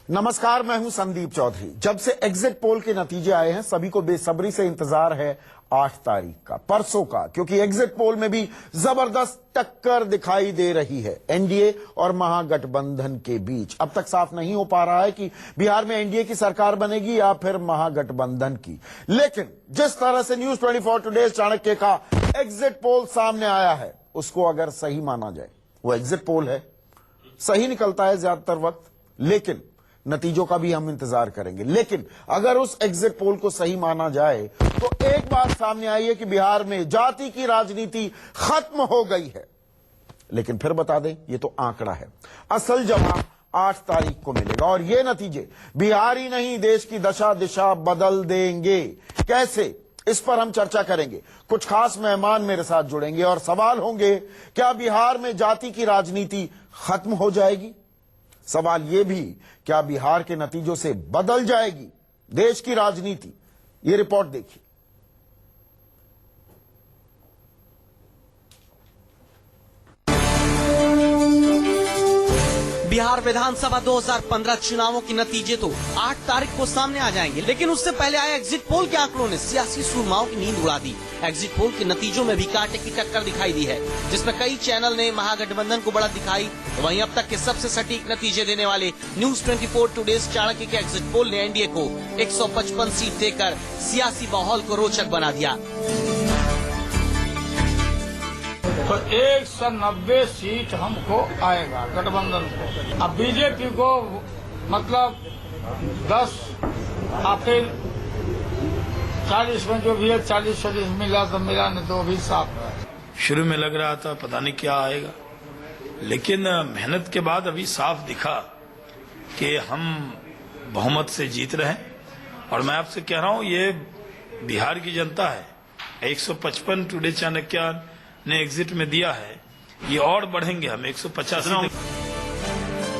नमस्कार, मैं हूं संदीप चौधरी। जब से एग्जिट पोल के नतीजे आए हैं, सभी को बेसब्री से इंतजार है 8 तारीख का, परसों का, क्योंकि एग्जिट पोल में भी जबरदस्त टक्कर दिखाई दे रही है एनडीए और महागठबंधन के बीच। अब तक साफ नहीं हो पा रहा है कि बिहार में एनडीए की सरकार बनेगी या फिर महागठबंधन की। लेकिन जिस तरह से न्यूज 24 टुडे चाणक्य का एग्जिट पोल सामने आया है, उसको अगर सही माना जाए, वो एग्जिट पोल है, सही निकलता है ज्यादातर वक्त, लेकिन नतीजों का भी हम इंतजार करेंगे। लेकिन अगर उस एग्जिट पोल को सही माना जाए तो एक बात सामने आई है कि बिहार में जाति की राजनीति खत्म हो गई है। लेकिन फिर बता दें, ये तो आंकड़ा है, असल जवाब 8 तारीख को मिलेगा और ये नतीजे बिहार ही नहीं, देश की दशा दिशा बदल देंगे। कैसे, इस पर हम चर्चा करेंगे। कुछ खास मेहमान मेरे साथ जुड़ेंगे और सवाल होंगे, क्या बिहार में जाति की राजनीति खत्म हो जाएगी? सवाल यह भी, क्या बिहार के नतीजों से बदल जाएगी देश की राजनीति? ये रिपोर्ट देखिए। बिहार विधानसभा 2015 चुनावों के नतीजे तो 8 तारीख को सामने आ जाएंगे, लेकिन उससे पहले आए एग्जिट पोल के आंकड़ों ने सियासी सुरमाओं की नींद उड़ा दी। एग्जिट पोल के नतीजों में भी कांटे की टक्कर दिखाई दी है, जिसमें कई चैनल ने महागठबंधन को बढ़त दिखाई। वहीं अब तक के सबसे सटीक नतीजे देने वाले न्यूज 24 टुडेज चाणक्य के एग्जिट पोल ने एनडीए को 155 सीट देकर सियासी माहौल को रोचक बना दिया। तो 190 सीट हमको आएगा गठबंधन को। अब बीजेपी को मतलब 10 आखिर 40 में जो भी है 40-40 मिला तो मिला, नहीं तो भी साफ है। शुरू में लग रहा था पता नहीं क्या आएगा, लेकिन मेहनत के बाद अभी साफ दिखा कि हम बहुमत से जीत रहे हैं। और मैं आपसे कह रहा हूं, ये बिहार की जनता है। 155 टुडे चाणक्य ने एग्जिट में दिया है, ये और बढ़ेंगे हम 150।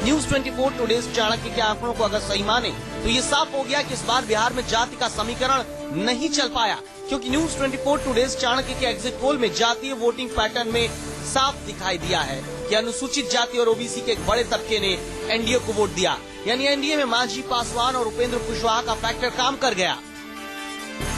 न्यूज 24 टुडेज चाणक्य के आंकड़ों को अगर सही माने तो ये साफ हो गया कि इस बार बिहार में जाति का समीकरण नहीं चल पाया, क्योंकि न्यूज 24 टुडेज चाणक्य के एग्जिट पोल में जातीय वोटिंग पैटर्न में साफ दिखाई दिया है कि अनुसूचित जाति और ओबीसी के एक बड़े तबके ने एनडीए को वोट दिया। यानी एनडीए में मांझी, पासवान और उपेंद्र कुशवाहा का फैक्टर काम कर गया।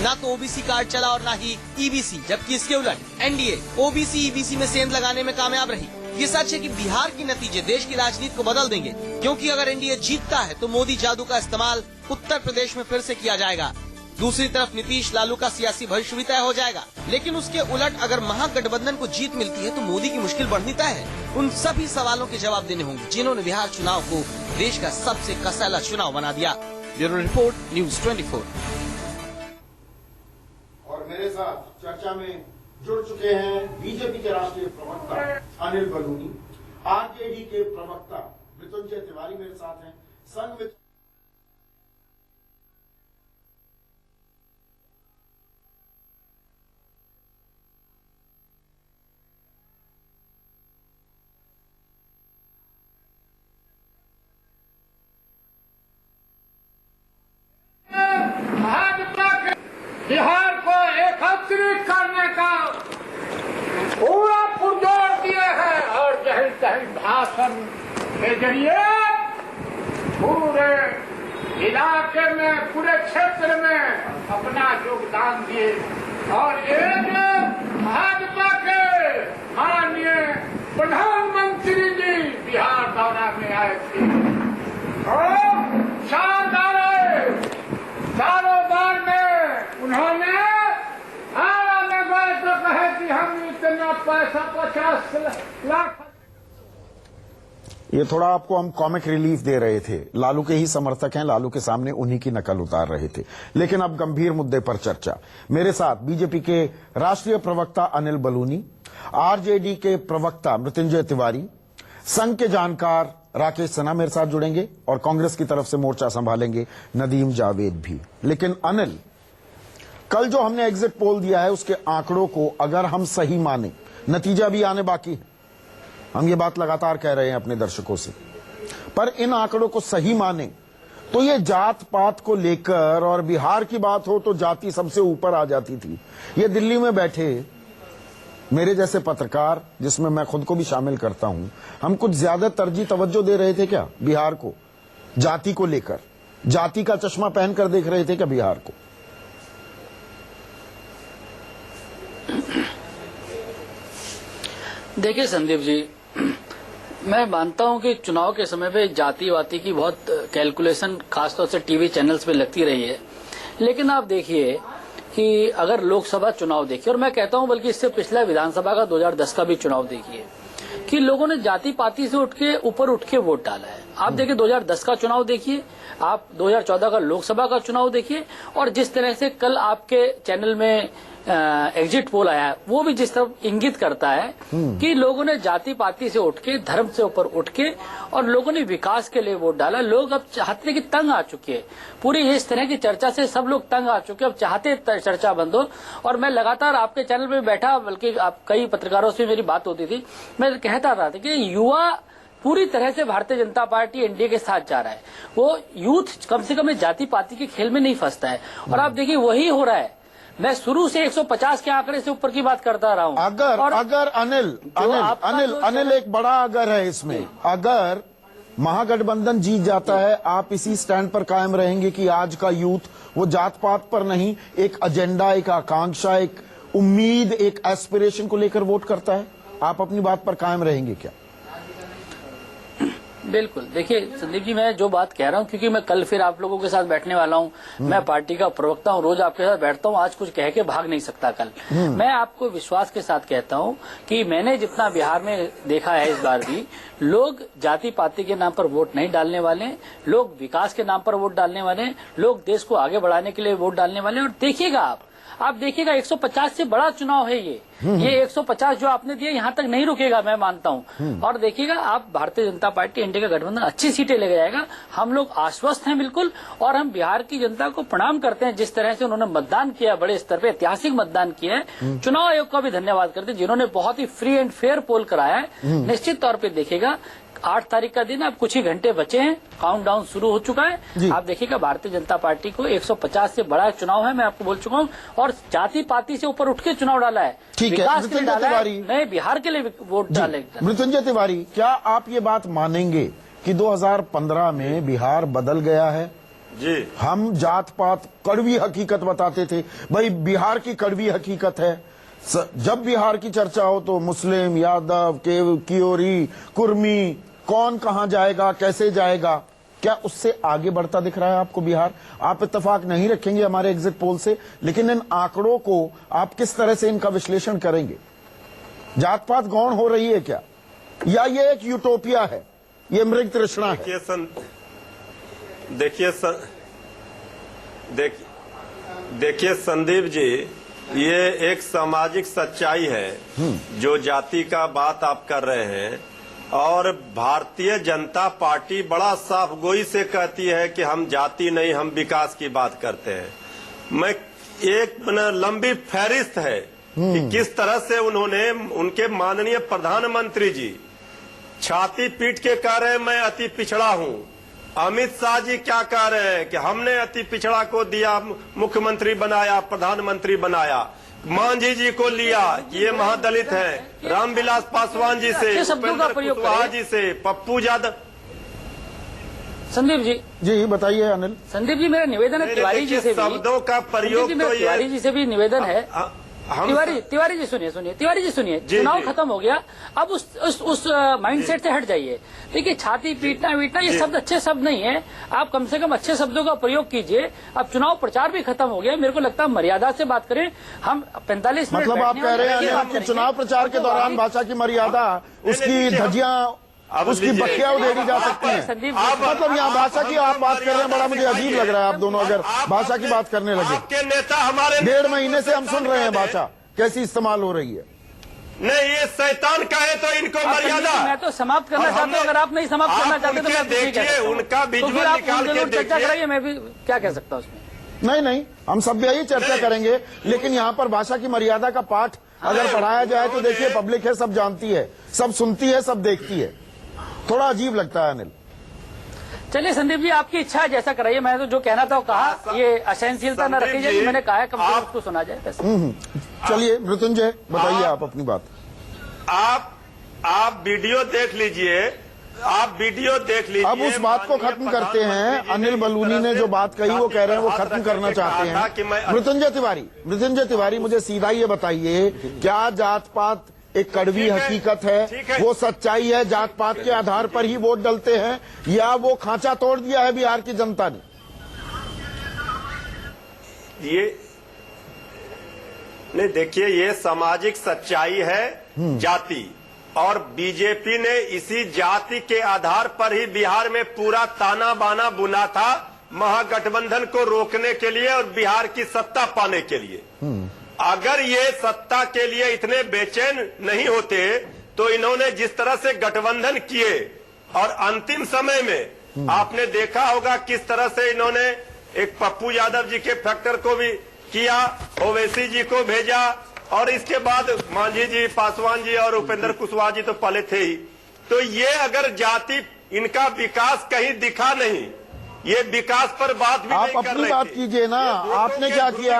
ना तो ओबीसी कार्ड चला और ना ही ईबीसी, जबकि इसके उलट एनडीए ओबीसी ईबीसी में सेंध लगाने में कामयाब रही। ये सच है कि बिहार की नतीजे देश की राजनीति को बदल देंगे, क्योंकि अगर एनडीए जीतता है तो मोदी जादू का इस्तेमाल उत्तर प्रदेश में फिर से किया जाएगा। दूसरी तरफ नीतीश लालू का सियासी भविष्य भी तय हो जाएगा। लेकिन उसके उलट अगर महागठबंधन को जीत मिलती है तो मोदी की मुश्किल बढ़नी तय है। उन सभी सवालों के जवाब देने होंगे जिन्होंने बिहार चुनाव को देश का सबसे कसैला चुनाव बना दिया। Bureau report, news 24। और मेरे साथ चर्चा में जुड़ चुके हैं बीजेपी के राष्ट्रीय प्रवक्ता अनिल बलूनी, आरजेडी के प्रवक्ता मृत्युंजय तिवारी मेरे साथ हैं, संघ में बिहार को एकत्रित करने का पूरा पुरजोर दिए हैं और जहिर तहिर भाषण के जरिए पूरे इलाके में, पूरे क्षेत्र में अपना योगदान दिए। और एक भाजपा के माननीय प्रधानमंत्री जी बिहार दौरा में आए थे और शानदार चारों बार में उन्होंने आने गए तो कहे कि हम इतना पैसा 50 लाख। ये थोड़ा आपको हम कॉमिक रिलीफ दे रहे थे। लालू के ही समर्थक हैं, लालू के सामने उन्हीं की नकल उतार रहे थे। लेकिन अब गंभीर मुद्दे पर चर्चा। मेरे साथ बीजेपी के राष्ट्रीय प्रवक्ता अनिल बलूनी, आरजेडी के प्रवक्ता मृत्युंजय तिवारी, संघ के जानकार राकेश सिन्हा मेरे साथ जुड़ेंगे और कांग्रेस की तरफ से मोर्चा संभालेंगे नदीम जावेद भी। लेकिन अनिल, कल जो हमने एग्जिट पोल दिया है उसके आंकड़ों को अगर हम सही माने, नतीजा भी आने बाकी है, हम ये बात लगातार कह रहे हैं अपने दर्शकों से, पर इन आंकड़ों को सही माने तो ये जात पात को लेकर, और बिहार की बात हो तो जाति सबसे ऊपर आ जाती थी। ये दिल्ली में बैठे मेरे जैसे पत्रकार, जिसमें मैं खुद को भी शामिल करता हूं, हम कुछ ज्यादा तरजीह तवज्जो दे रहे थे क्या बिहार को? जाति को लेकर, जाति का चश्मा पहनकर देख रहे थे क्या बिहार को? देखिए संदीप जी, मैं मानता हूं कि चुनाव के समय पे जातिवादी की बहुत कैलकुलेशन खासतौर से टीवी चैनल्स पे लगती रही है, लेकिन आप देखिए कि अगर लोकसभा चुनाव देखिए, और मैं कहता हूं बल्कि इससे पिछला विधानसभा का 2010 का भी चुनाव देखिए, कि लोगों ने जाति पाति से ऊपर उठ के वोट डाला है। आप देखिए 2010 का चुनाव देखिए, आप 2014 का लोकसभा का चुनाव देखिए, और जिस तरह से कल आपके चैनल में एग्जिट पोल आया है, वो भी जिस तरह इंगित करता है कि लोगों ने जाति पाति से उठ के, धर्म से ऊपर उठ के, और लोगों ने विकास के लिए वोट डाला। लोग अब चाहते हैं कि तंग आ चुके हैं, पूरी इस तरह की चर्चा से सब लोग तंग आ चुके हैं, अब चाहते चर्चा बंद हो। और मैं लगातार आपके चैनल पे बैठा, बल्कि आप कई पत्रकारों से मेरी बात होती थी, मैं कहता रहा था कि युवा पूरी तरह से भारतीय जनता पार्टी एनडीए के साथ जा रहा है। वो यूथ कम से कम जाति पाति के खेल में नहीं फंसता है, और आप देखिए वही हो रहा है। मैं शुरू से 150 के आंकड़े से ऊपर की बात करता रहा हूं। अगर अनिल एक बड़ा अगर है इसमें, अगर महागठबंधन जीत जाता है, आप इसी स्टैंड पर कायम रहेंगे कि आज का यूथ वो जात पात पर नहीं, एक एजेंडा, एक आकांक्षा, एक उम्मीद, एक एस्पिरेशन को लेकर वोट करता है? आप अपनी बात पर कायम रहेंगे क्या? बिल्कुल। देखिए संदीप जी, मैं जो बात कह रहा हूं, क्योंकि मैं कल फिर आप लोगों के साथ बैठने वाला हूं, मैं पार्टी का प्रवक्ता हूं, रोज आपके साथ बैठता हूं, आज कुछ कह के भाग नहीं सकता कल। मैं आपको विश्वास के साथ कहता हूं कि मैंने जितना बिहार में देखा है, इस बार भी लोग जाति पाति के नाम पर वोट नहीं डालने वाले, लोग विकास के नाम पर वोट डालने वाले, लोग देश को आगे बढ़ाने के लिए वोट डालने वाले। और देखिएगा आप देखिएगा 150 से बड़ा चुनाव है ये 150 जो आपने दिया यहाँ तक नहीं रुकेगा, मैं मानता हूँ। और देखिएगा आप, भारतीय जनता पार्टी एनडीए का गठबंधन अच्छी सीटें ले जाएगा। हम लोग आश्वस्त हैं बिल्कुल, और हम बिहार की जनता को प्रणाम करते हैं जिस तरह से उन्होंने मतदान किया, बड़े स्तर पे ऐतिहासिक मतदान किया है। चुनाव आयोग का भी धन्यवाद करते हैं जिन्होंने बहुत ही फ्री एंड फेयर पोल कराया है। निश्चित तौर पर देखिएगा 8 तारीख का दिन, अब कुछ ही घंटे बचे हैं, काउंटडाउन शुरू हो चुका है। आप देखिएगा भारतीय जनता पार्टी को 150 से बड़ा चुनाव है, मैं आपको बोल चुका हूं, और जाति पाति से ऊपर उठ के चुनाव डाला है, विकास के लिए डाला है, नए बिहार के लिए वोट डाले। मृत्युंजय तिवारी, क्या आप ये बात मानेंगे कि 2015 में बिहार बदल गया है? जी, हम जात पात कड़वी हकीकत बताते थे, भाई बिहार की कड़वी हकीकत है, जब बिहार की चर्चा हो तो मुस्लिम, यादव, कियोरी, कुर्मी, कौन कहां जाएगा, कैसे जाएगा, क्या उससे आगे बढ़ता दिख रहा है आपको बिहार? आप इत्तेफाक नहीं रखेंगे हमारे एग्जिट पोल से, लेकिन इन आंकड़ों को आप किस तरह से इनका विश्लेषण करेंगे? जात पात गौण हो रही है क्या, या ये एक यूटोपिया है, ये मृग तृष्णा है? देखिए संदीप जी, ये एक सामाजिक सच्चाई है जो जाति का बात आप कर रहे हैं, और भारतीय जनता पार्टी बड़ा साफगोई से कहती है कि हम जाति नहीं, हम विकास की बात करते हैं। मैं एक लंबी फहरिस्त है कि किस तरह से उन्होंने, उनके माननीय प्रधानमंत्री जी छाती पीट के कह रहे हैं मैं अति पिछड़ा हूं। अमित शाह जी क्या कह रहे हैं कि हमने अति पिछड़ा को दिया, मुख्यमंत्री बनाया, प्रधानमंत्री बनाया। मांझी जी को लिया, ये महादलित है, रामविलास पासवान जी से, उपेंद्र कुशवाहा जी से, पप्पू यादव। संदीप जी बताइए अनिल। संदीप जी, मेरा निवेदन है तिवारी जी से भी, शब्दों का प्रयोग तो ये, तिवारी जी से भी निवेदन है। तिवारी जी सुनिए, तिवारी जी सुनिए, चुनाव खत्म हो गया, अब उस माइंडसेट से हट जाइए। देखिए छाती पीटना वीटना ये शब्द अच्छे शब्द नहीं है, आप कम से कम अच्छे शब्दों का प्रयोग कीजिए। अब चुनाव प्रचार भी खत्म हो गया, मेरे को लगता है मर्यादा से बात करें। हम 45 मिनट, मतलब आप कह रहे हैं आपके चुनाव प्रचार के दौरान भाषा की मर्यादा, उसकी धज्जियां, उसकी बखियां उधेड़ी जा सकती हैं। मतलब यहाँ भाषा की आप बात कर रहे हैं, बड़ा मुझे अजीब लग रहा है आप दोनों अगर भाषा की बात करने लगे। आपके नेता हमारे 1.5 महीने से हम सुन रहे हैं भाषा कैसी इस्तेमाल हो रही है। नहीं, ये शैतान कहे तो इनको मर्यादा। मैं तो समाप्त करना चाहता हूँ, अगर आप नहीं समाप्त करना चाहते तो मैं देखिए उनका विजुअल निकाल के चर्चा कराइए, मैं भी क्या कह सकता हूँ उसमें। नहीं, हम सब यही चर्चा करेंगे, लेकिन यहाँ पर भाषा की मर्यादा का पाठ अगर पढ़ाया जाए तो देखिए पब्लिक है, सब जानती है, सब सुनती है, सब देखती है, थोड़ा अजीब लगता है अनिल। चलिए संदीप जी, आपकी इच्छा है जैसा कराइए, मैं तो जो कहना था वो कहा, ये असहनशीलता न रखी जाए, मैंने कहा है कम से कम उसको सुना जाए। चलिए मृत्युंजय बताइए आप अपनी बात। आप वीडियो देख लीजिए आप वीडियो देख लीजिए। अब उस बात को खत्म करते हैं। अनिल बलूनी ने जो बात कही वो कह रहे हैं वो खत्म करना चाहते हैं। मृत्युंजय तिवारी मुझे सीधा ये बताइए, क्या जात पात एक कड़वी हकीकत है, वो सच्चाई है, जात पात के आधार पर ही वोट डलते हैं, या वो खांचा तोड़ दिया है बिहार की जनता ने? ये नहीं, देखिए, ये सामाजिक सच्चाई है जाति, और बीजेपी ने इसी जाति के आधार पर ही बिहार में पूरा ताना बाना बुना था महागठबंधन को रोकने के लिए और बिहार की सत्ता पाने के लिए। अगर ये सत्ता के लिए इतने बेचैन नहीं होते तो इन्होंने जिस तरह से गठबंधन किए, और अंतिम समय में आपने देखा होगा किस तरह से इन्होंने एक पप्पू यादव जी के फैक्टर को भी किया, ओवैसी जी को भेजा, और इसके बाद मांझी जी, पासवान जी और उपेंद्र कुशवाहा जी तो पहले थे ही। तो ये अगर जाति, इनका विकास कहीं दिखा नहीं, ये विकास पर बात भी आप नहीं कर अपनी रहे बात थे। कीजिए ना। आपने क्या किया?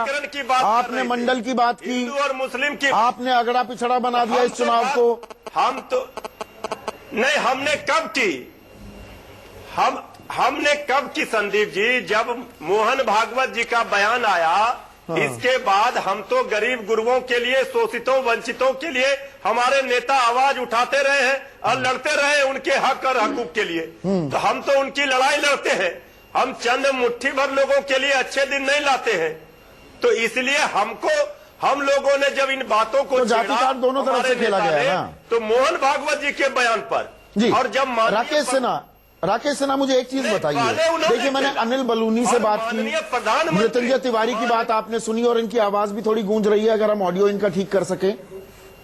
आपने मंडल की बात की, हिंदू और मुस्लिम की, आपने अगड़ा पिछड़ा बना दिया इस चुनाव को। हम तो नहीं, हमने कब की? हमने कब की संदीप जी? जब मोहन भागवत जी का बयान आया, इसके बाद हम तो गरीब गुरुओं के लिए, शोषितों वंचितों के लिए हमारे नेता आवाज उठाते रहे हैं और लड़ते रहे उनके हक और हकूक के लिए। तो हम तो उनकी लड़ाई लड़ते हैं। हम चंद मुट्ठी भर लोगों के लिए अच्छे दिन नहीं लाते हैं। तो इसलिए हम लोगों ने जब इन बातों को तो जाति कार्ड दोनों तरफ से खेला गया है ना। तो मोहन भागवत जी के बयान पर जी, और जब राकेश सिन्हा मुझे एक चीज बताइए। देखिए, मैंने अनिल बलूनी से बात की, मृत्युंजय तिवारी की बात आपने सुनी, और इनकी आवाज भी थोड़ी गूंज रही है। अगर हम ऑडियो इनका ठीक कर सके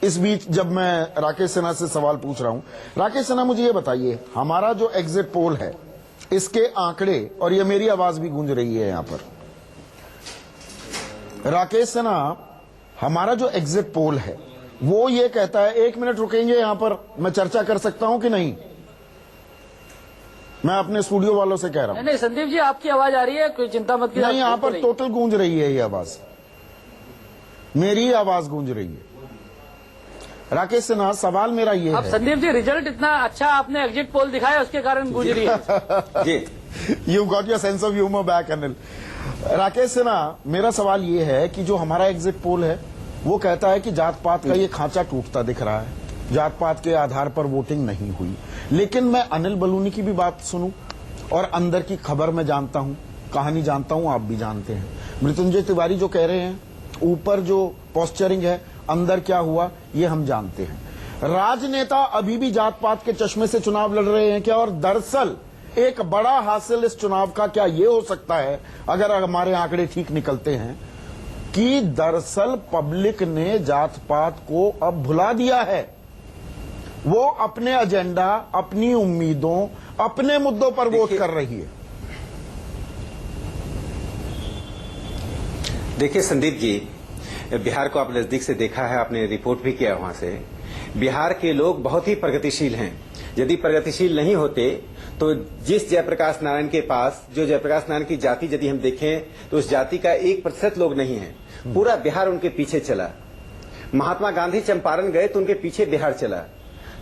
इस बीच, जब मैं राकेश सिन्हा से सवाल पूछ रहा हूं। राकेश सिन्हा, मुझे ये बताइए, हमारा जो एग्जिट पोल है इसके आंकड़े, और ये मेरी आवाज भी गूंज रही है यहां पर। राकेश सिन्हा, हमारा जो एग्जिट पोल है वो ये कहता है, एक मिनट रुकेंगे यहां पर, मैं चर्चा कर सकता हूं कि नहीं? मैं अपने स्टूडियो वालों से कह रहा हूं। नहीं संदीप जी, आपकी आवाज आ रही है, कोई चिंता मत कीजिए। नहीं, यहां पर टोटल गूंज रही है ये आवाज, मेरी आवाज गूंज रही है। राकेश सिन्हा, सवाल मेरा ये अब है, संदीप जी, रिजल्ट इतना अच्छा आपने एग्जिट पोल दिखाया, उसके कारण गूंज रही है। You got your sense of humour back Anil. Rakesh Sinha, मेरा सवाल ये है कि जो हमारा एग्जिट पोल है वो कहता है कि जात पात का ये खांचा टूटता दिख रहा है, जात पात के आधार पर वोटिंग नहीं हुई। लेकिन मैं अनिल बलूनी की भी बात सुनूं और अंदर की खबर मैं जानता हूं, कहानी जानता हूं, आप भी जानते हैं। मृत्युंजय तिवारी जो कह रहे हैं, ऊपर जो पोस्चरिंग है, अंदर क्या हुआ ये हम जानते हैं। राजनेता अभी भी जात पात के चश्मे से चुनाव लड़ रहे हैं क्या? और दरअसल एक बड़ा हासिल इस चुनाव का क्या ये हो सकता है, अगर हमारे आंकड़े ठीक निकलते हैं, कि दरअसल पब्लिक ने जात पात को अब भुला दिया है। वो अपने एजेंडा, अपनी उम्मीदों, अपने मुद्दों पर वोट कर रही है। देखिए संदीप जी, बिहार को आप नजदीक से देखा है, आपने रिपोर्ट भी किया वहां से। बिहार के लोग बहुत ही प्रगतिशील हैं। यदि प्रगतिशील नहीं होते तो जिस जयप्रकाश नारायण के पास, जो जयप्रकाश नारायण की जाति यदि हम देखें तो उस जाति का 1% लोग नहीं है। पूरा बिहार उनके पीछे चला। महात्मा गांधी चंपारण गए तो उनके पीछे बिहार चला।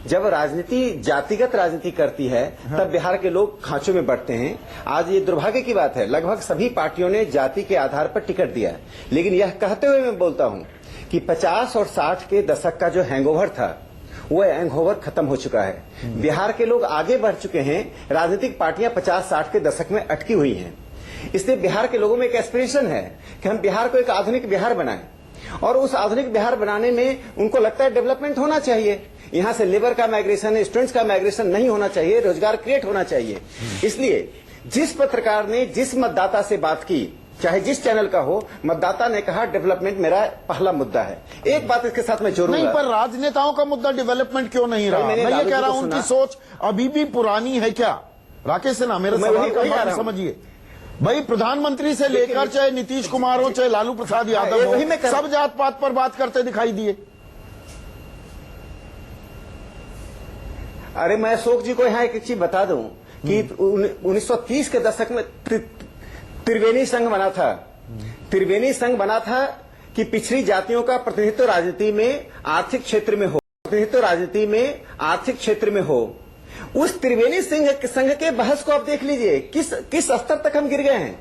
जब राजनीति जातिगत राजनीति करती है तब बिहार के लोग खांचों में बढ़ते हैं। आज ये दुर्भाग्य की बात है, लगभग सभी पार्टियों ने जाति के आधार पर टिकट दिया। लेकिन यह कहते हुए मैं बोलता हूं कि 50 और 60 के दशक का जो हैंगओवर था वो हैंगओवर खत्म हो चुका है। बिहार के लोग आगे बढ़ चुके हैं। राजनीतिक पार्टियां 50-60 के दशक में अटकी हुई हैं। इसलिए बिहार के लोगों में एक एस्पिरेशन है कि हम बिहार को एक आधुनिक बिहार बनाएं, और उस आधुनिक बिहार बनाने में उनको लगता है डेवलपमेंट होना चाहिए। यहां से लेबर का माइग्रेशन, स्टूडेंट्स का माइग्रेशन नहीं होना चाहिए, रोजगार क्रिएट होना चाहिए। इसलिए जिस पत्रकार ने जिस मतदाता से बात की, चाहे जिस चैनल का हो, मतदाता ने कहा डेवलपमेंट मेरा पहला मुद्दा है। एक बात इसके साथ मैं जोड़ूंगा, नहीं, पर राजनेताओं का मुद्दा डेवलपमेंट क्यों नहीं रहा? मैं ये कह रहा हूं उनकी सोच अभी भी पुरानी है क्या? राकेश सिन्हा, मेरे सवाल का मतलब समझिए। भाई, प्रधानमंत्री से लेकर चाहे नीतीश कुमार हो, चाहे लालू प्रसाद यादव हो, सब जात पात पर बात करते दिखाई दिए। अरे मैं अशोक जी को यहाँ एक चीज बता दूं कि 1930 के दशक में त्रिवेणी संघ बना था। त्रिवेणी संघ बना था कि पिछड़ी जातियों का प्रतिनिधित्व राजनीति में, आर्थिक क्षेत्र में हो, प्रतिनिधित्व राजनीति में, आर्थिक क्षेत्र में हो। उस त्रिवेणी संघ के बहस को आप देख लीजिए, किस स्तर तक हम गिर गए हैं।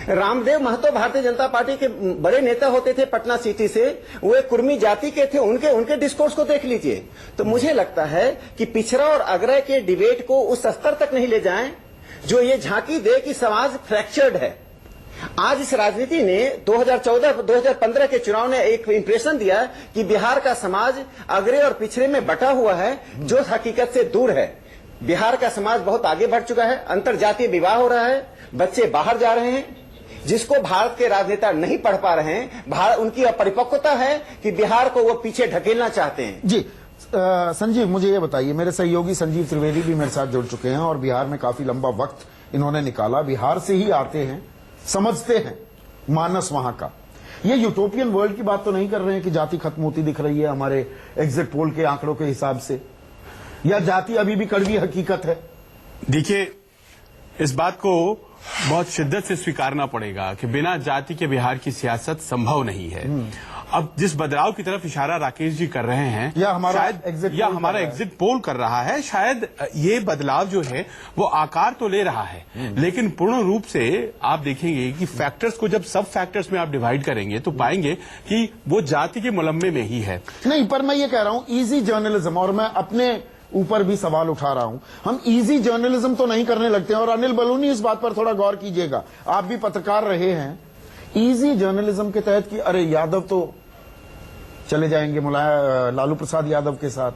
रामदेव महतो भारतीय जनता पार्टी के बड़े नेता होते थे पटना सिटी से, वो एक कुर्मी जाति के थे, उनके डिस्कोर्स को देख लीजिए। तो मुझे लगता है कि पिछड़ा और अग्रय के डिबेट को उस स्तर तक नहीं ले जाएं जो ये झांकी दे कि समाज फ्रैक्चर्ड है। आज इस राजनीति ने 2014-2015 के चुनाव ने एक इंप्रेशन दिया कि बिहार का समाज अग्रे और पिछड़े में बटा हुआ है, जो हकीकत से दूर है। बिहार का समाज बहुत आगे बढ़ चुका है, अंतरजातीय विवाह हो रहा है, बच्चे बाहर जा रहे हैं, जिसको भारत के राजनेता नहीं पढ़ पा रहे हैं। उनकी अपरिपक्वता है कि बिहार को वो पीछे ढकेलना चाहते हैं। जी संजीव, मुझे ये बताइए, मेरे सहयोगी संजीव त्रिवेदी भी मेरे साथ जुड़ चुके हैं और बिहार में काफी लंबा वक्त इन्होंने निकाला, बिहार से ही आते हैं, समझते हैं मानस वहां का। ये यूटोपियन वर्ल्ड की बात तो नहीं कर रहे हैं कि जाति खत्म होती दिख रही है हमारे एग्जिट पोल के आंकड़ों के हिसाब से, या जाति अभी भी कड़वी हकीकत है? देखिए, इस बात को बहुत शिद्दत से स्वीकारना पड़ेगा कि बिना जाति के बिहार की सियासत संभव नहीं है। अब जिस बदलाव की तरफ इशारा राकेश जी कर रहे हैं, या हमारा एग्जिट पोल कर रहा है, शायद ये बदलाव जो है वो आकार तो ले रहा है, लेकिन पूर्ण रूप से आप देखेंगे कि फैक्टर्स को जब सब फैक्टर्स में आप डिवाइड करेंगे तो पाएंगे कि वो जाति के मुलम्मे में ही है। नहीं, पर मैं ये कह रहा हूं इजी जर्नलिज्म, और मैं अपने ऊपर भी सवाल उठा रहा हूं, हम इजी जर्नलिज्म तो नहीं करने लगते हैं। और अनिल बलूनी, इस बात पर थोड़ा गौर कीजिएगा, आप भी पत्रकार रहे हैं। इजी जर्नलिज्म के तहत कि अरे यादव तो चले जाएंगे लालू प्रसाद यादव के साथ,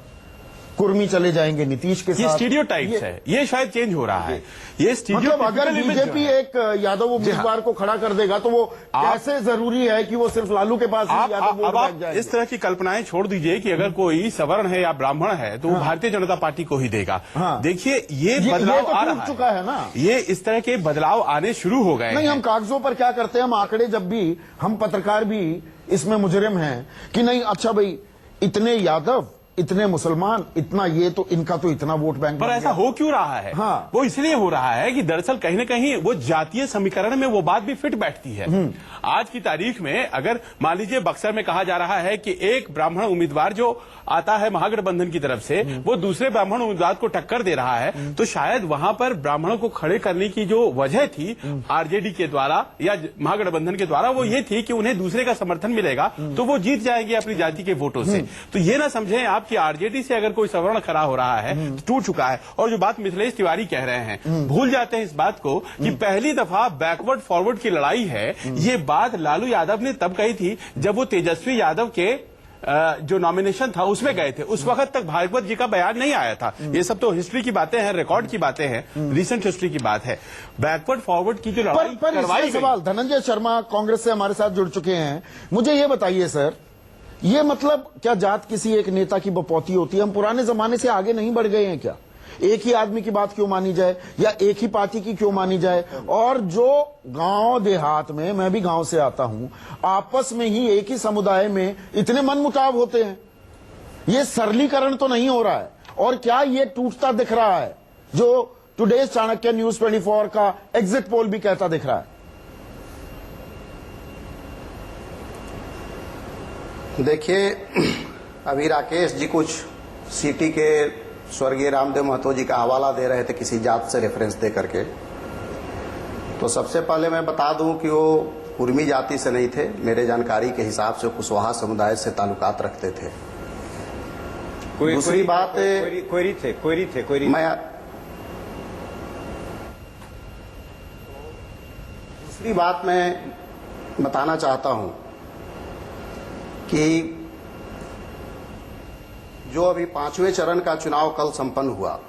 कुर्मी चले जाएंगे नीतीश के साथ, ये स्टीरियोटाइप्स है, ये शायद चेंज हो रहा है। ये मतलब अगर बीजेपी एक यादव उम्मीदवार को खड़ा कर देगा तो वो कैसे जरूरी है कि वो सिर्फ लालू के पास यादव वोट बैठ जाएंगे? इस तरह की कल्पनाएं छोड़ दीजिए कि अगर कोई सवर्ण है या ब्राह्मण है तो वो भारतीय जनता पार्टी को ही देगा। देखिए, ये बदलाव तो आ रहा चुका है ना, ये इस तरह के बदलाव आने शुरू हो गए। नहीं, हम कागजों पर क्या करते हैं, हम आंकड़े, जब भी हम पत्रकार भी इसमें मुजरिम हैं कि नहीं, अच्छा भाई इतने यादव, इतने मुसलमान, इतना ये, तो इनका तो इतना वोट बैंक। पर ऐसा हो क्यों रहा है? हाँ। वो इसलिए हो रहा है कि दरअसल कहीं न कहीं वो जातीय समीकरण में वो बात भी फिट बैठती है। आज की तारीख में अगर मान लीजिए बक्सर में कहा जा रहा है कि एक ब्राह्मण उम्मीदवार जो आता है महागठबंधन की तरफ से, वो दूसरे ब्राह्मण उम्मीदवार को टक्कर दे रहा है, तो शायद वहां पर ब्राह्मणों को खड़े करने की जो वजह थी आरजेडी के द्वारा या महागठबंधन के द्वारा, वो ये थी कि उन्हें दूसरे का समर्थन मिलेगा तो वो जीत जाएंगे अपनी जाति के वोटों से। तो ये ना समझें आप कि आरजेडी से अगर कोई सवर्ण खड़ा हो रहा है तो टूट चुका है। और जो बात मिथिलेश तिवारी कह रहे हैं, भूल जाते हैं इस बात को कि पहली दफा बैकवर्ड फॉरवर्ड की लड़ाई है। ये बात लालू यादव ने तब कही थी जब वो तेजस्वी यादव के जो नॉमिनेशन था उसमें गए थे। उस वक्त तक भागवत जी का बयान नहीं आया था। ये सब तो हिस्ट्री की बातें हैं, रिकॉर्ड की बातें हैं, रिसेंट हिस्ट्री की बात है। बैकवर्ड फॉरवर्ड की जो लड़ाई करवाई सवाल, धनंजय शर्मा कांग्रेस से हमारे साथ जुड़ चुके हैं। मुझे ये बताइए सर, ये मतलब क्या जात किसी एक नेता की बपौती होती है? हम पुराने जमाने से आगे नहीं बढ़ गए हैं क्या? एक ही आदमी की बात क्यों मानी जाए, या एक ही पार्टी की क्यों मानी जाए? और जो गांव देहात में, मैं भी गांव से आता हूं, आपस में ही एक ही समुदाय में इतने मनमुटाव होते हैं। ये सरलीकरण तो नहीं हो रहा है? और क्या ये टूटता दिख रहा है जो टुडेज चाणक्य न्यूज 24 का एग्जिट पोल भी कहता दिख रहा है? देखिए, अभी राकेश जी कुछ सिटी के स्वर्गीय रामदेव महतो जी का हवाला दे रहे थे किसी जात से रेफरेंस दे करके। तो सबसे पहले मैं बता दूं कि वो कुर्मी जाति से नहीं थे। मेरे जानकारी के हिसाब से कुशवाहा समुदाय से ताल्लुकात रखते थे। दूसरी बात, कोयरी मैं दूसरी बात मैं बताना चाहता हूं कि जो अभी 5वें चरण का चुनाव कल संपन्न हुआ,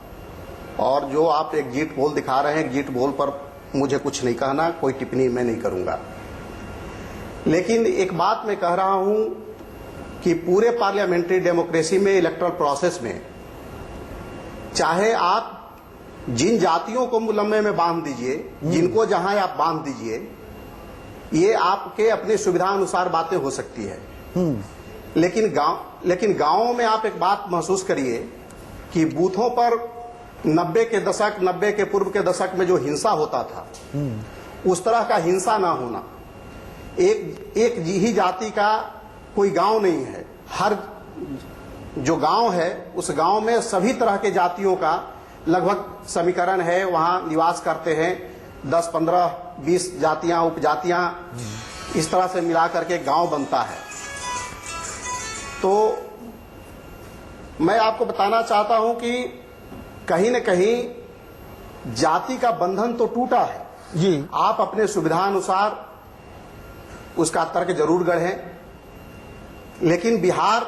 और जो आप एग्जिट पोल दिखा रहे हैं, एग्जिट पोल पर मुझे कुछ नहीं कहना, कोई टिप्पणी मैं नहीं करूंगा। लेकिन एक बात मैं कह रहा हूं कि पूरे पार्लियामेंट्री डेमोक्रेसी में, इलेक्टोरल प्रोसेस में, चाहे आप जिन जातियों को मुलम्मे में बांध दीजिए, जिनको जहां आप बांध दीजिए, ये आपके अपनी सुविधा अनुसार बातें हो सकती है। लेकिन गांवों में आप एक बात महसूस करिए कि बूथों पर 90 के दशक, 90 के पूर्व के दशक में जो हिंसा होता था, उस तरह का हिंसा ना होना। एक ही जाति का कोई गांव नहीं है। हर जो गांव है, उस गांव में सभी तरह के जातियों का लगभग समीकरण है, वहां निवास करते हैं 10, 15, 20 जातियां, उपजातियां, इस तरह से मिला करके गांव बनता है। तो मैं आपको बताना चाहता हूं कि कहीं न कहीं जाति का बंधन तो टूटा है जी। आप अपने सुविधानुसार उसका तर्क जरूर गढ़ें, लेकिन बिहार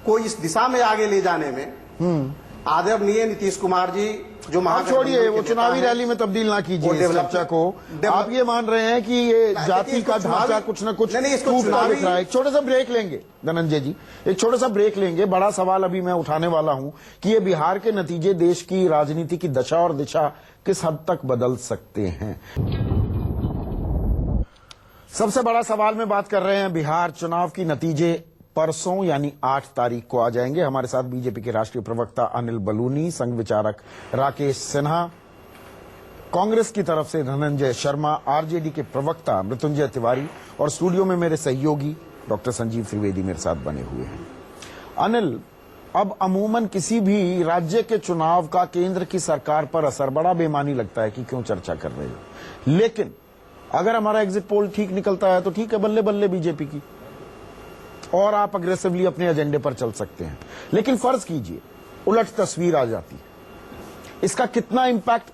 को इस दिशा में आगे ले जाने में आदरणीय नीतीश कुमार जी जो छोड़िए, वो चुनावी रैली में तब्दील ना कीजिए इस चर्चा को। आप ये मान रहे हैं कि ये जाति का ढांचा कुछ न कुछ टूटता दिख रहा है। एक छोटा सा ब्रेक लेंगे धनंजय जी, एक छोटा सा ब्रेक लेंगे। बड़ा सवाल अभी मैं उठाने वाला हूं कि ये बिहार के नतीजे देश की राजनीति की दशा और दिशा किस हद तक बदल सकते हैं। सबसे बड़ा सवाल में बात कर रहे हैं बिहार चुनाव की नतीजे परसों यानी 8 तारीख को आ जाएंगे। हमारे साथ बीजेपी के राष्ट्रीय प्रवक्ता अनिल बलूनी, संघ विचारक राकेश सिन्हा, कांग्रेस की तरफ से धनंजय शर्मा, आरजेडी के प्रवक्ता मृत्युंजय तिवारी और स्टूडियो में मेरे सहयोगी डॉक्टर संजीव त्रिवेदी मेरे साथ बने हुए हैं। अनिल, अब अमूमन किसी भी राज्य के चुनाव का केंद्र की सरकार पर असर बड़ा बेमानी लगता है कि क्यों चर्चा कर रहे हो, लेकिन अगर हमारा एग्जिट पोल ठीक निकलता है तो ठीक है, बल्ले बल्ले बीजेपी की, और आप अग्रेसिवली अपने एजेंडे पर चल सकते हैं। लेकिन फर्ज कीजिए उलट तस्वीर आ जाती है, इसका कितना इंपैक्ट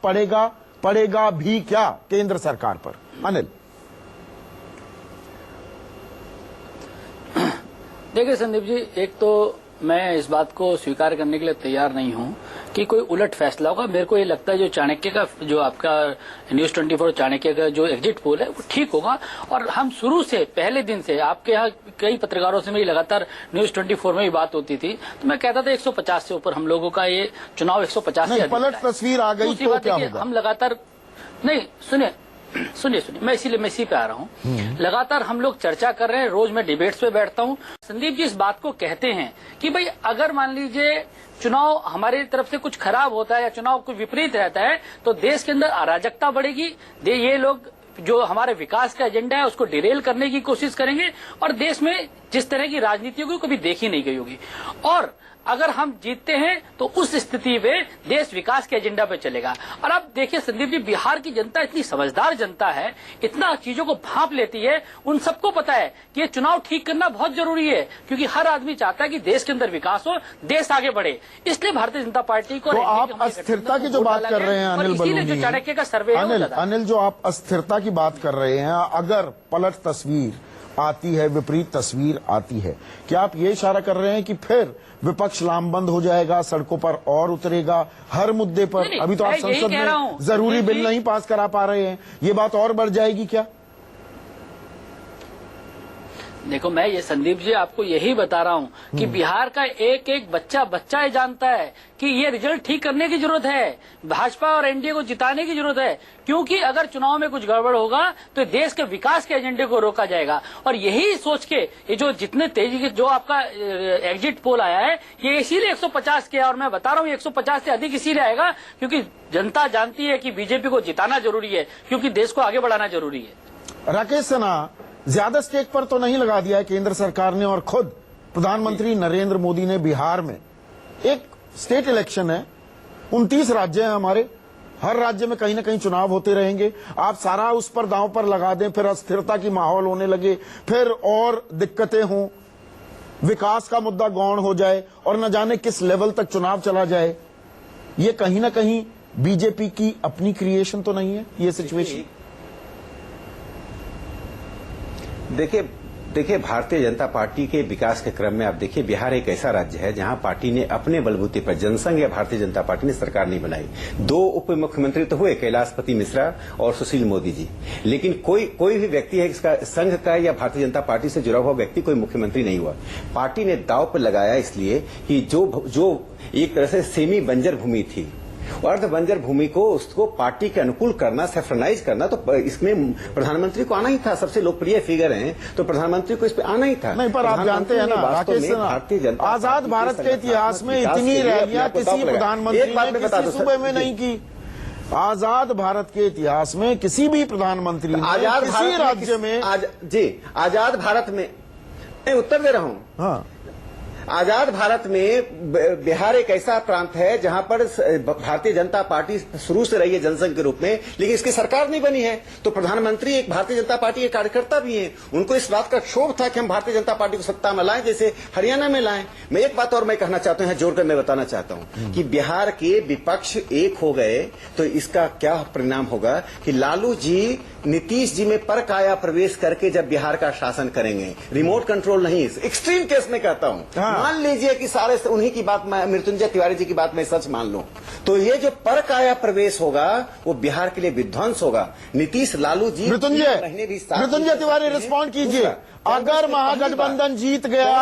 पड़ेगा भी क्या केंद्र सरकार पर? अनिल, देखिए संदीप जी, एक तो मैं इस बात को स्वीकार करने के लिए तैयार नहीं हूं कि कोई उलट फैसला होगा। मेरे को ये लगता है जो चाणक्य का, जो आपका न्यूज 24 चाणक्य का जो एग्जिट पोल है वो ठीक होगा। और हम शुरू से, पहले दिन से, आपके यहाँ कई पत्रकारों से मेरी लगातार न्यूज 24 में भी बात होती थी, तो मैं कहता था 150 से ऊपर हम लोगों का ये चुनाव 150 से पलट तस्वीर आ गई तो क्या होगा? हम लगातार नहीं, सुनिए, मैं इसी पे आ रहा हूँ। लगातार हम लोग चर्चा कर रहे हैं, रोज मैं डिबेट्स पे बैठता हूँ। संदीप जी इस बात को कहते हैं कि भाई अगर मान लीजिए चुनाव हमारी तरफ से कुछ खराब होता है या चुनाव कुछ विपरीत रहता है तो देश के अंदर अराजकता बढ़ेगी, ये लोग जो हमारे विकास का एजेंडा है उसको डिरेल करने की कोशिश करेंगे और देश में जिस तरह की राजनीति होगी कभी देखी नहीं गई होगी। और अगर हम जीतते हैं तो उस स्थिति में देश विकास के एजेंडा पे चलेगा। और अब देखिए संदीप जी, बिहार की जनता इतनी समझदार जनता है, इतना चीजों को भांप लेती है, उन सबको पता है कि ये चुनाव ठीक करना बहुत जरूरी है, क्योंकि हर आदमी चाहता है कि देश के अंदर विकास हो, देश आगे बढ़े। इसलिए भारतीय जनता पार्टी को, तो आप अस्थिरता की जो बात कर रहे हैं अनिल बलूनी, जो चाणक्य का सर्वे, अनिल जो आप अस्थिरता की बात कर रहे हैं, अगर पलट तस्वीर आती है, विपरीत तस्वीर आती है, क्या आप ये इशारा कर रहे हैं कि फिर विपक्ष लामबंद हो जाएगा, सड़कों पर और उतरेगा हर मुद्दे पर? अभी तो आप संसद में जरूरी बिल नहीं पास करा पा रहे हैं, ये बात और बढ़ जाएगी क्या? देखो, मैं ये संदीप जी आपको यही बता रहा हूँ कि बिहार का एक एक बच्चा ये जानता है कि ये रिजल्ट ठीक करने की जरूरत है, भाजपा और एनडीए को जिताने की जरूरत है, क्योंकि अगर चुनाव में कुछ गड़बड़ होगा तो देश के विकास के एजेंडे को रोका जाएगा। और यही सोच के ये जो जितने तेजी के जो आपका एग्जिट पोल आया है, ये इसीलिए 150 के, और मैं बता रहा हूँ 150 से अधिक इसीलिए आएगा क्योंकि जनता जानती है कि बीजेपी को जिताना जरूरी है, क्योंकि देश को आगे बढ़ाना जरूरी है। राकेश सिन्हा, ज्यादा स्टेक पर तो नहीं लगा दिया है केंद्र सरकार ने, और खुद प्रधानमंत्री नरेंद्र मोदी ने बिहार में, एक स्टेट इलेक्शन है, 29 राज्य हैं हमारे, हर राज्य में कहीं ना कहीं चुनाव होते रहेंगे, आप सारा उस पर दांव पर लगा दें, फिर अस्थिरता की माहौल होने लगे, फिर और दिक्कतें हों, विकास का मुद्दा गौण हो जाए और न जाने किस लेवल तक चुनाव चला जाए। ये कहीं ना कहीं बीजेपी की अपनी क्रिएशन तो नहीं है ये सिचुएशन? देखिए भारतीय जनता पार्टी के विकास के क्रम में आप देखिए, बिहार एक ऐसा राज्य है जहां पार्टी ने अपने बलबूते पर, जनसंघ या भारतीय जनता पार्टी ने सरकार नहीं बनाई। 2 उप मुख्यमंत्री तो हुए, कैलाशपति मिश्रा और सुशील मोदी जी, लेकिन कोई भी व्यक्ति है इसका संघ का या भारतीय जनता पार्टी से जुड़ा हुआ व्यक्ति कोई मुख्यमंत्री नहीं हुआ। पार्टी ने दांव पर लगाया इसलिए कि जो एक तरह से सेमी बंजर भूमि थी, अर्ध बंजर भूमि को उसको पार्टी के अनुकूल करना, सेफ्रनाइज करना, तो इसमें प्रधानमंत्री को आना ही था। सबसे लोकप्रिय फिगर हैं तो प्रधानमंत्री को इस पे आना ही था। नहीं, पर आप जानते हैं ना राकेश सिन्हा, आजाद भारत के इतिहास में इतनी रैलियां किसी प्रधानमंत्री ने किसी सूबे में नहीं की। आजाद भारत के इतिहास में किसी भी प्रधानमंत्री ने किसी राज्य में, आजाद भारत में, मैं उत्तर दे रहा हूं। हाँ, आजाद भारत में बिहार एक ऐसा प्रांत है जहां पर भारतीय जनता पार्टी शुरू से रही है जनसंघ के रूप में, लेकिन इसकी सरकार नहीं बनी है। तो प्रधानमंत्री एक भारतीय जनता पार्टी के कार्यकर्ता भी हैं। उनको इस बात का क्षोभ था कि हम भारतीय जनता पार्टी को सत्ता में लाएं, जैसे हरियाणा में लाएं। मैं एक बात और मैं कहना चाहता हूं, जोड़कर मैं बताना चाहता हूं कि बिहार के विपक्ष एक हो गए तो इसका क्या परिणाम होगा कि लालू जी नीतीश जी में पर काया प्रवेश करके जब बिहार का शासन करेंगे, रिमोट कंट्रोल नहीं, एक्सट्रीम केस में कहता हूं, मान लीजिए कि सारे उन्हीं की बात, मृत्युंजय तिवारी जी की बात मैं सच मान लूं, तो ये जो पर काया प्रवेश होगा वो बिहार के लिए विध्वंस होगा। नीतीश लालू जी मृत्युंजय तिवारी रिस्पॉन्ड कीजिए। अगर महागठबंधन जीत गया,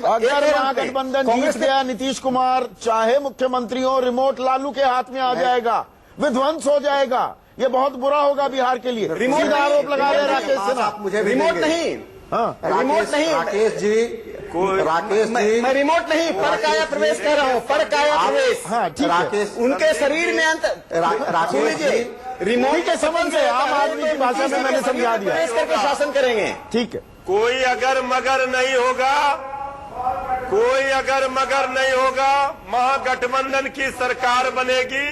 अगर महागठबंधन जीत गया, नीतीश कुमार चाहे मुख्यमंत्री हो, रिमोट लालू के हाथ में आ जाएगा, विध्वंस हो जाएगा। ये बहुत बुरा होगा बिहार के लिए। रिमोट आरोप लगा रहे राकेश सिन्हा। मुझे रिमोट नहीं, रिमोट नहीं, राकेश जी, मैं रिमोट नहीं, पर काया प्रवेश कह रहा हूँ, पर काया प्रवेश। हाँ ठीक है, उनके शरीर में राकेश जी, रिमोट के संबंध से आम आदमी की भाषा में मैंने समझा दिया, प्रवेश करके शासन करेंगे। ठीक है। कोई अगर मगर नहीं होगा, कोई अगर मगर नहीं होगा, महागठबंधन की सरकार बनेगी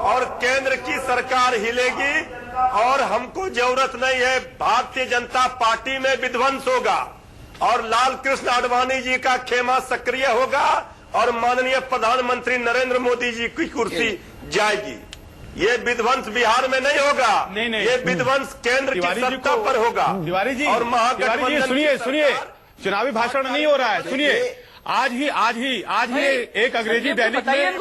और केंद्र की सरकार हिलेगी और हमको जरूरत नहीं है। भारतीय जनता पार्टी में विध्वंस होगा और लाल कृष्ण आडवाणी जी का खेमा सक्रिय होगा और माननीय प्रधानमंत्री नरेंद्र मोदी जी की कुर्सी जाएगी। ये विध्वंस बिहार में नहीं होगा, नहीं। ये विध्वंस केंद्र की सत्ता पर होगा। तिवारी जी, और महागठबंधन, सुनिए, चुनावी भाषण नहीं हो रहा है, सुनिए। आज ही एक अंग्रेजी दैनिक में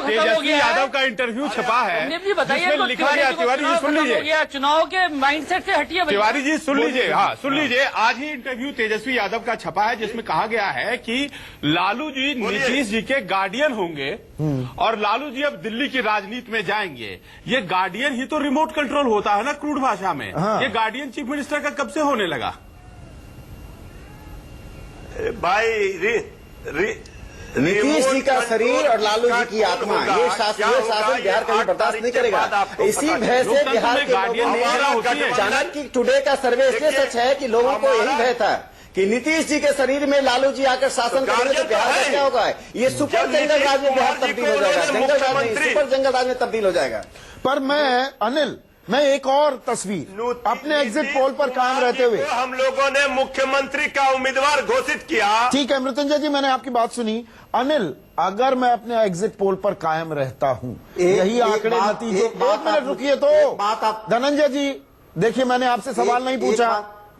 तेजस्वी यादव का इंटरव्यू छपा है, जिसमें लिखा गया, तिवारी जी सुन लीजिए, चुनाव के माइंडसेट से हटिए। तिवारी जी सुन लीजिए, हाँ सुन लीजिए। आज ही इंटरव्यू तेजस्वी यादव का छपा है, जिसमें कहा गया है कि लालू जी नीतीश जी के गार्डियन होंगे और लालू जी अब दिल्ली की राजनीति में जाएंगे। ये गार्डियन ही तो रिमोट कंट्रोल होता है ना क्रूड भाषा में। ये गार्डियन चीफ मिनिस्टर का कब से होने लगा भाई? नीतीश जी का शरीर और लालू जी की आत्मा, ये शासन बिहार कभी बर्दाश्त नहीं करेगा। इसी भय से बिहार के लोगों, चाणक्य टुडे का सर्वे इसलिए सच है कि लोगों को यही भय था कि नीतीश जी के शरीर में लालू जी आकर शासन करेंगे तो बिहार का क्या होगा। ये सुपर जंगल राज में बिहार तब्दील हो जाएगा, जंगल राज नहीं, सुपर जंगल राज में तब्दील हो जाएगा। पर मैं एक और तस्वीर अपने एग्जिट पोल पर कायम रहते हुए, हम लोगों ने मुख्यमंत्री का उम्मीदवार घोषित किया। ठीक है मृत्युंजय जी, मैंने आपकी बात सुनी। अनिल, अगर मैं अपने एग्जिट पोल पर कायम रहता हूं, यही आंकड़े नतीजे, एक मिनट रुकिए तो धनंजय जी, देखिए मैंने आपसे सवाल नहीं पूछा।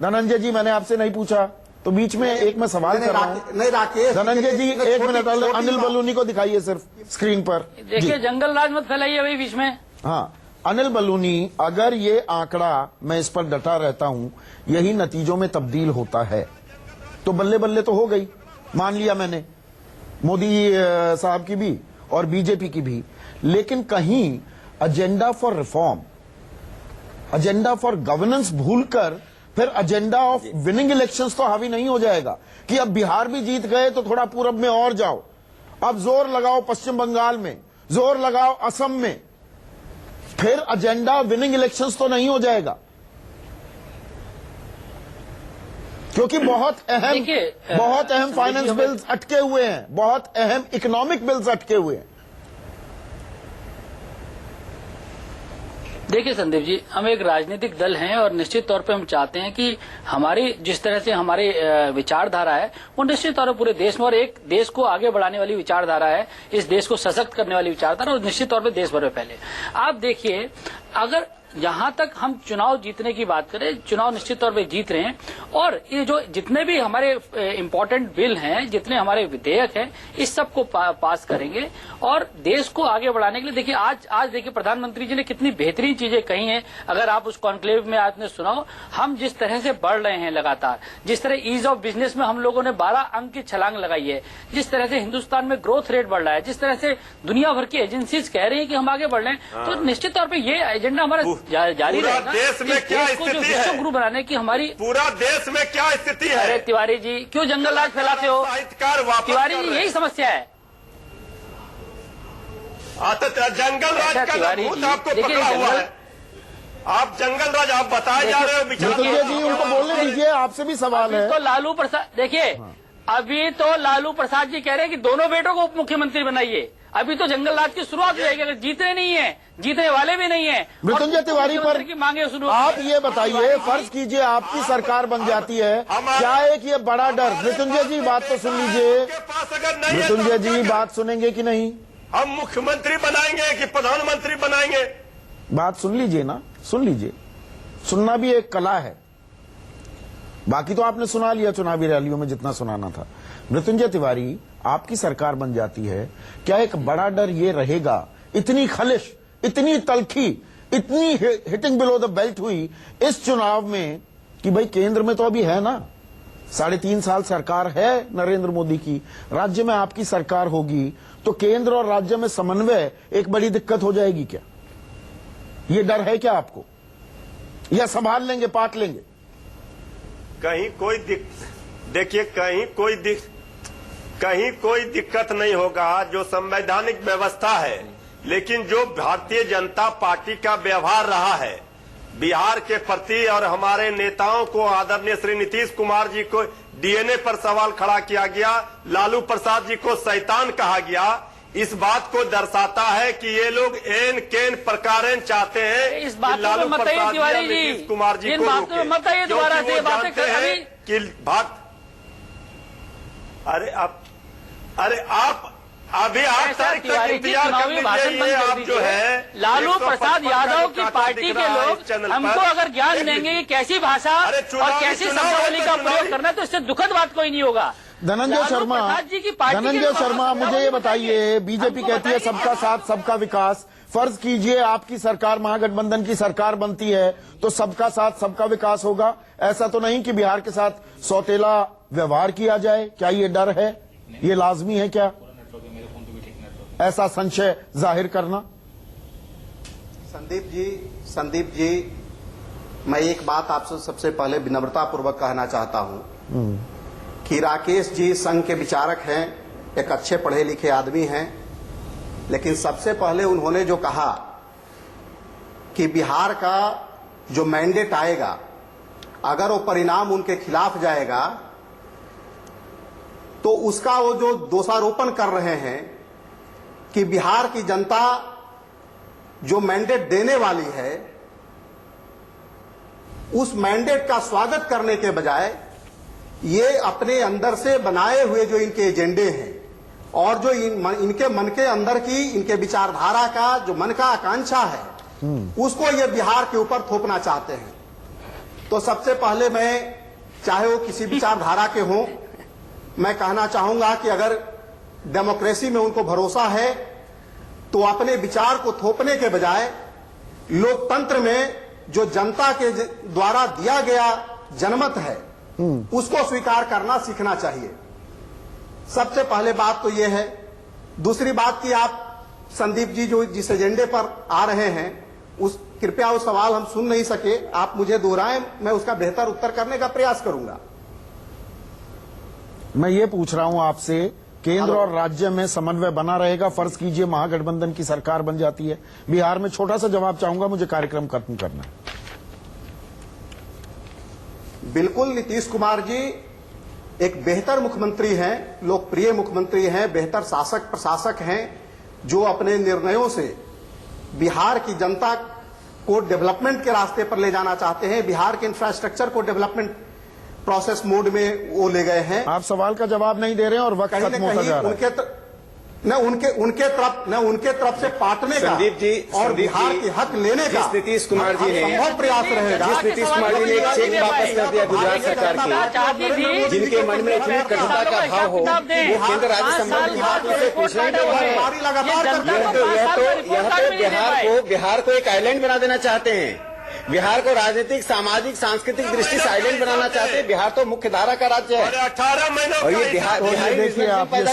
धनंजय जी मैंने आपसे नहीं पूछा, तो बीच में एक मैं सवाल कर रहा हूँ। नहीं राकेश, धनंजय जी एक मिनट, अनिल बलूनी को दिखाइए सिर्फ स्क्रीन पर। देखिए जंगल राज मत फैलाइए भाई बीच में। हाँ अनिल बलूनी, अगर ये आंकड़ा, मैं इस पर डटा रहता हूं, यही नतीजों में तब्दील होता है तो बल्ले बल्ले तो हो गई, मान लिया मैंने, मोदी साहब की भी और बीजेपी की भी। लेकिन कहीं agenda for reform, agenda for governance भूलकर फिर एजेंडा ऑफ विनिंग इलेक्शंस तो हावी नहीं हो जाएगा कि अब बिहार भी जीत गए तो थोड़ा पूरब में और जाओ, अब जोर लगाओ पश्चिम बंगाल में, जोर लगाओ असम में, फिर एजेंडा विनिंग इलेक्शंस तो नहीं हो जाएगा। क्योंकि बहुत अहम फाइनेंस बिल्स अटके हुए हैं, बहुत अहम इकोनॉमिक बिल्स अटके हुए हैं। देखिए संदीप जी, हम एक राजनीतिक दल हैं और निश्चित तौर पे हम चाहते हैं कि हमारी जिस तरह से हमारी विचारधारा है वो निश्चित तौर पर पूरे देश में, और एक देश को आगे बढ़ाने वाली विचारधारा है, इस देश को सशक्त करने वाली विचारधारा, और निश्चित तौर पे देश भर में फैले। आप देखिए, अगर जहां तक हम चुनाव जीतने की बात करें, चुनाव निश्चित तौर पे जीत रहे हैं, और ये जो जितने भी हमारे इम्पोर्टेंट बिल हैं, जितने हमारे विधेयक हैं, इस सब को पास करेंगे और देश को आगे बढ़ाने के लिए। देखिए आज देखिए प्रधानमंत्री जी ने कितनी बेहतरीन चीजें कही हैं। अगर आप उस कॉन्क्लेव में आपने सुनाओ, हम जिस तरह से बढ़ रहे हैं लगातार, जिस तरह ईज ऑफ बिजनेस में हम लोगों ने 12 अंक की छलांग लगाई है, जिस तरह से हिंदुस्तान में ग्रोथ रेट बढ़ रहा है, जिस तरह से दुनिया भर की एजेंसीज कह रही है कि हम आगे बढ़ रहे हैं, तो निश्चित तौर पर यह एजेंडा हमारा जारी रहेगा। देश में क्या स्थिति है, विश्व गुरु बनाने की हमारी, पूरा देश में क्या स्थिति है। अरे तिवारी जी, क्यों जंगल राज फैलाते हो? तिवारी जी, यही समस्या है। जंगल राज का भूत आपको पकड़ा हुआ है। आप जंगल राज आप बताए जा रहे हो। जी उनको बोलने दीजिए, आपसे भी सवाल है। तो लालू प्रसाद, देखिए अभी तो लालू प्रसाद जी कह रहे हैं कि दोनों बेटों को उप मुख्यमंत्री बनाइए। अभी तो जंगल राज की शुरुआत हो जाएगी, अगर जीतने नहीं है, जीतने वाले भी नहीं है। मृत्युंजय तिवारी पर की मांगे शुरू, आप ये बताइए, फर्ज कीजिए आपकी सरकार बन जाती है, क्या एक ये बड़ा डर, मृत्युंजय जी बात तो सुन लीजिए, मृत्युंजय जी बात सुनेंगे कि नहीं? हम मुख्यमंत्री बनाएंगे कि प्रधानमंत्री बनाएंगे? बात सुन लीजिए ना, सुन लीजिए, सुनना भी एक कला है। बाकी तो आपने सुना लिया चुनावी रैलियों में जितना सुनाना था। मृत्युंजय तिवारी, आपकी सरकार बन जाती है, क्या एक बड़ा डर ये रहेगा, इतनी खलिश, इतनी तलखी, इतनी हिटिंग बिलो द बेल्ट हुई इस चुनाव में कि भाई केंद्र में तो अभी है ना, 3.5 साल सरकार है नरेंद्र मोदी की, राज्य में आपकी सरकार होगी, तो केंद्र और राज्य में समन्वय एक बड़ी दिक्कत हो जाएगी क्या? ये डर है क्या आपको, या संभाल लेंगे, पाट लेंगे? कहीं कोई देखिए, कहीं कोई दिक्कत नहीं होगा, जो संवैधानिक व्यवस्था है। लेकिन जो भारतीय जनता पार्टी का व्यवहार रहा है बिहार के प्रति, और हमारे नेताओं को, आदरणीय श्री नीतीश कुमार जी को डीएनए पर सवाल खड़ा किया गया, लालू प्रसाद जी को शैतान कहा गया, इस बात को दर्शाता है कि ये लोग एन केन प्रकारेण चाहते हैं इस बात कि लालू प्रसाद जी और नीतीश कुमार जी को रोके, क्योंकि वो जानते हैं कि बात, अरे आप अभी 8 तारीख तक इंतजार कर लीजिए। ये आप जो है लालू प्रसाद यादव की पार्टी के लोग हमको अगर ज्ञान देंगे कि कैसी भाषा और कैसी शब्दावली का प्रयोग करना है, तो इससे दुखद बात कोई नहीं होगा। धनंजय शर्मा, मुझे ये बताइए, बीजेपी कहती है सबका साथ सबका विकास। फर्ज कीजिए आपकी सरकार महागठबंधन की सरकार बनती है तो सबका साथ सबका विकास होगा। ऐसा तो नहीं कि बिहार के साथ सौतेला व्यवहार किया जाए? क्या ये डर है, ये लाजमी है क्या, ऐसा संशय जाहिर करना? संदीप जी, मैं एक बात आपसे सबसे पहले विनम्रता पूर्वक कहना चाहता हूं कि राकेश जी संघ के विचारक हैं, एक अच्छे पढ़े लिखे आदमी हैं, लेकिन सबसे पहले उन्होंने जो कहा कि बिहार का जो मैंडेट आएगा, अगर वो परिणाम उनके खिलाफ जाएगा तो उसका वो जो दोषारोपण कर रहे हैं कि बिहार की जनता जो मैंडेट देने वाली है, उस मैंडेट का स्वागत करने के बजाय ये अपने अंदर से बनाए हुए जो इनके एजेंडे हैं और जो इनके मन के अंदर की, इनके विचारधारा का जो मन का आकांक्षा है, उसको ये बिहार के ऊपर थोपना चाहते हैं। तो सबसे पहले मैं, चाहे वो किसी विचारधारा के हों, मैं कहना चाहूंगा कि अगर डेमोक्रेसी में उनको भरोसा है तो अपने विचार को थोपने के बजाय लोकतंत्र में जो जनता के द्वारा दिया गया जनमत है उसको स्वीकार करना सीखना चाहिए। सबसे पहले बात तो यह है। दूसरी बात कि आप संदीप जी जो जिस एजेंडे पर आ रहे हैं, उस कृपया वो सवाल हम सुन नहीं सके, आप मुझे दोहराएं, मैं उसका बेहतर उत्तर करने का प्रयास करूंगा। मैं ये पूछ रहा हूं आपसे, केंद्र और राज्य में समन्वय बना रहेगा? फर्ज कीजिए महागठबंधन की सरकार बन जाती है बिहार में। छोटा सा जवाब चाहूंगा, मुझे कार्यक्रम खत्म करना है। बिल्कुल, नीतीश कुमार जी एक बेहतर मुख्यमंत्री हैं, लोकप्रिय मुख्यमंत्री हैं, बेहतर शासक प्रशासक हैं, जो अपने निर्णयों से बिहार की जनता को डेवलपमेंट के रास्ते पर ले जाना चाहते हैं। बिहार के इंफ्रास्ट्रक्चर को डेवलपमेंट प्रोसेस मोड में वो ले गए हैं। आप सवाल का जवाब नहीं दे रहे हैं और वक्त खत्म होता जा रहा है। उनके तरफ से पाटने का और बिहार के हक लेने का नीतीश कुमार जी ने संभव प्रयास रहेगा। जिस नीतीश कुमार जी ने एक चेक वापस कर दिया गुजरात सरकार की, जिनके मन में इतनी कठोरता का भाव हो, वो केंद्र राज्य संबंध की बात उनसे पूछ रहे हैं। बिहार को एक आइलैंड बना देना चाहते हैं। बिहार को राजनीतिक, सामाजिक, सांस्कृतिक दृष्टि से आइलैंड बनाना चाहते हैं। बिहार तो मुख्य धारा का राज्य है 18 महीनों और ये बिहार देखिए आप ये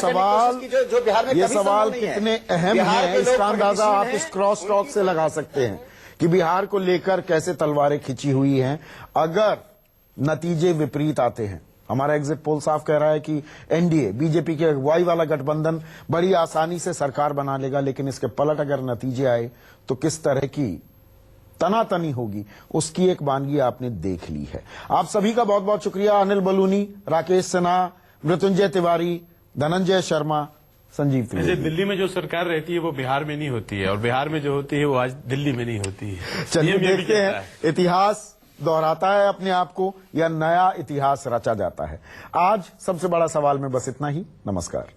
बिहार में ये सवाल कितने अहम है, इसका अंदाजा आप इस क्रॉस टॉक से लगा सकते हैं कि बिहार को लेकर कैसे तलवारें खिंची हुई हैं अगर नतीजे विपरीत आते हैं। हमारा एग्जिट पोल साफ कह रहा है कि एनडीए, बीजेपी के अगुवाई वाला गठबंधन बड़ी आसानी से सरकार बना लेगा, लेकिन इसके पलट अगर नतीजे आए तो किस तरह की तनातनी होगी, उसकी एक वानगी आपने देख ली है। आप सभी का बहुत बहुत शुक्रिया। अनिल बलूनी, राकेश सिन्हा, मृत्युंजय तिवारी, धनंजय शर्मा, संजीव जैसे त्रिवेदी। दिल्ली में जो सरकार रहती है वो बिहार में नहीं होती है और बिहार में जो होती है वो आज दिल्ली में नहीं होती है। चलिए नियम ये भी देखते कहता हैं, है। इतिहास दोहराता है अपने आप को या नया इतिहास रचा जाता है। आज सबसे बड़ा सवाल में बस इतना ही। नमस्कार।